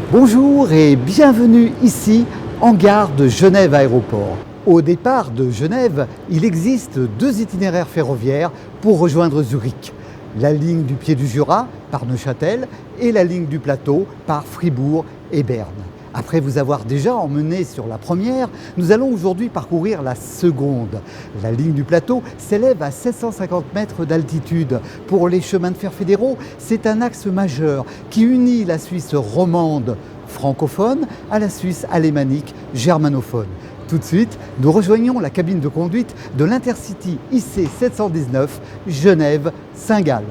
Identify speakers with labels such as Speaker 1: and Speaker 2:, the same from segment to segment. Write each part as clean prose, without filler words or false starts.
Speaker 1: Bonjour et bienvenue ici en gare de Genève Aéroport. Au départ de Genève, il existe deux itinéraires ferroviaires pour rejoindre Zurich. La ligne du Pied du Jura par Neuchâtel et la ligne du Plateau par Fribourg et Berne. Après vous avoir déjà emmené sur la première, nous allons aujourd'hui parcourir la seconde. La ligne du Plateau s'élève à 750 mètres d'altitude. Pour les chemins de fer fédéraux, c'est un axe majeur qui unit la Suisse romande francophone à la Suisse alémanique germanophone. Tout de suite, nous rejoignons la cabine de conduite de l'Intercity IC 719 Genève-Saint-Gall.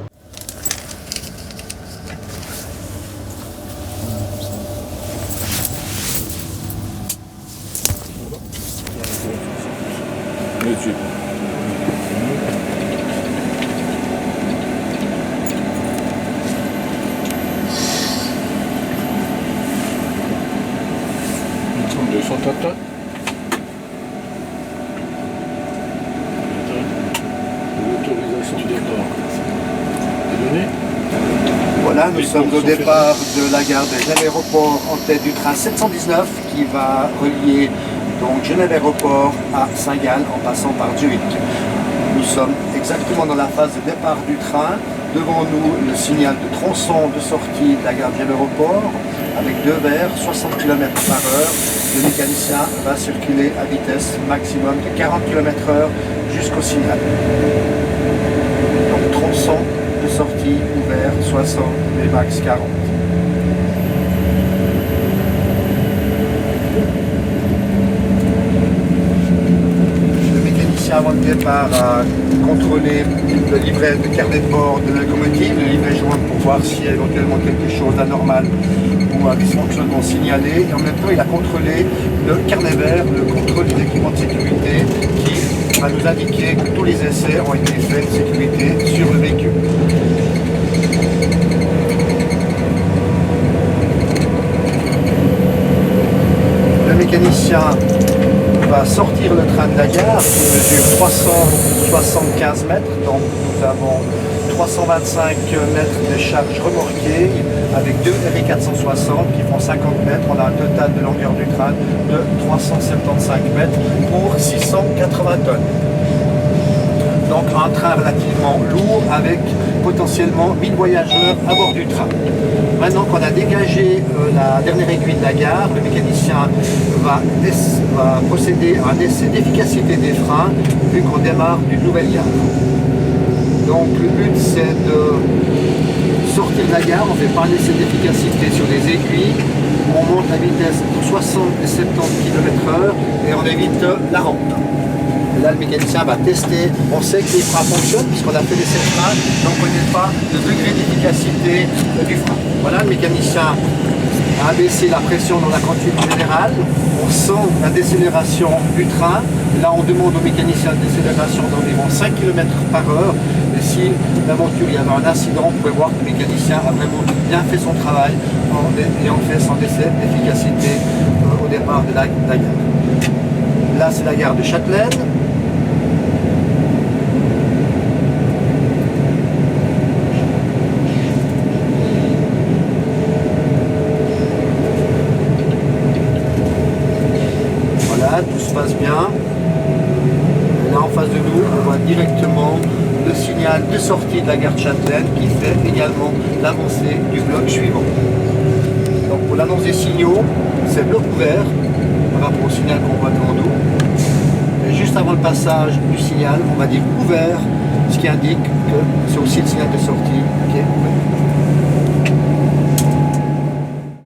Speaker 2: L'autorisation de départ est donnée.
Speaker 3: Voilà, nous sommes au départ de la gare de Genève Aéroport en tête du train 719 qui va relier donc Genève Aéroport à Saint-Gall en passant par Zurich. Nous sommes exactement dans la phase de départ du train. Devant nous, le signal de tronçon de sortie de la gare de Genève Aéroport avec deux verres, 60 km/h. Le mécanicien va circuler à vitesse maximum de 40 km/h jusqu'au signal. Donc tronçon de sortie ouvert 60 et max 40. Le mécanicien avant le départ a contrôlé le livret de carnet de bord de la locomotive, le livret jaune pour voir s'il y a éventuellement quelque chose d'anormal ou un dysfonctionnement signalé. Et en même temps, il a contrôlé le carnet vert, le contrôle des équipements de sécurité qui va nous indiquer que tous les essais ont été faits de sécurité sur le véhicule. Le mécanicien va sortir le train de la gare qui mesure 375 mètres, donc nous avons 325 mètres de charge remorquée avec deux RE460 qui font 50 mètres. On a un total de longueur du train de 375 mètres pour 680 tonnes. Donc un train relativement lourd avec potentiellement 1000 voyageurs à bord du train. Maintenant qu'on a dégagé la dernière aiguille de la gare, le mécanicien va procéder à un essai d'efficacité des freins vu qu'on démarre d'une nouvelle gare. Donc le but c'est de sortir de la gare, on ne fait pas un essai d'efficacité sur les aiguilles, on monte la vitesse pour 60 et 70 km/h et on évite la rampe. Et là le mécanicien va tester, on sait que les freins fonctionnent puisqu'on a fait l'essai de frein, donc on ne connaît pas le degré d'efficacité du frein. Voilà, le mécanicien a abaissé la pression dans la conduite générale, on sent la décélération du train. Là on demande au mécanicien une décélération d'environ 5 km/h. Et si l'aventure il y avait un incident, on pouvait voir que le mécanicien a vraiment bien fait son travail et en fait son essai d'efficacité au départ de la gare. Là c'est la gare de Châtelaine. Voilà, tout se passe bien. Et là en face de nous, on voit directement le signal de sortie de la gare de Châtelaine qui fait également l'avancée du bloc suivant. Donc pour l'annonce des signaux, c'est bloc ouvert par rapport au signal qu'on voit devant nous. Et juste avant le passage du signal, on va dire ouvert, ce qui indique que c'est aussi le signal de sortie qui est ouvert.